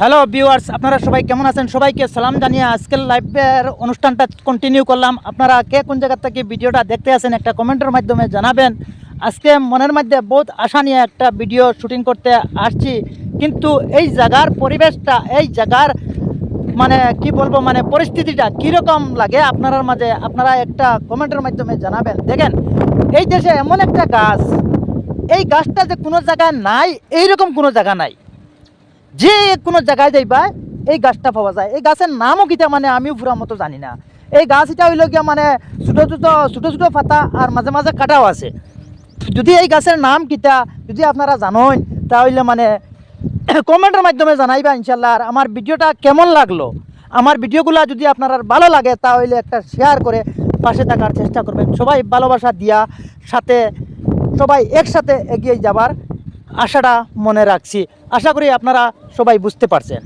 Hello viewers, আপনারা সবাই কেমন আছেন? সবাইকে সালাম জানিয়ে আজকের লাইভের অনুষ্ঠানটা কন্টিনিউ করলাম। আপনারা কে কোন জায়গা থেকে ভিডিওটা দেখতে আছেন একটা কমেন্টের মাধ্যমে জানাবেন। আজকে মনের মধ্যে বহুত আশা নিয়ে একটা ভিডিও শুটিং করতে আসছি, কিন্তু এই জায়গার পরিবেশটা, এই জায়গার মানে কি বলবো, মানে পরিস্থিতিটা কীরকম লাগে আপনার মাঝে, আপনারা একটা কমেন্টের মাধ্যমে জানাবেন। দেখেন, এই দেশে এমন একটা গাছ, এই গাছটা যে কোনো জায়গায় নাই, এইরকম কোনো জায়গা নাই। যে কোনো জায়গায় যাইবা এই গাছটা পাওয়া যায়। এই গাছের নামও কিটা মানে আমিও পুরা মতো জানি না। এই গাছ এটা হইল গিয়া মানে ছোটো ছোটো ছোটো পাতা আর মাঝে মাঝে কাটাও আছে। যদি এই গাছের নাম কিটা যদি আপনারা জানেন তাহলে মানে কমেন্টের মাধ্যমে জানাইবা ইনশাল্লাহ। আর আমার ভিডিওটা কেমন লাগলো, আমার ভিডিওগুলো যদি আপনার ভালো লাগে তাহলে একটা শেয়ার করে পাশে থাকার চেষ্টা করবেন। সবাই ভালোবাসা দিয়া সাথে সবাই একসাথে এগিয়ে যাবার আশাটা মনে রাখছি। আশা করি আপনারা সবাই বুঝতে পারছেন।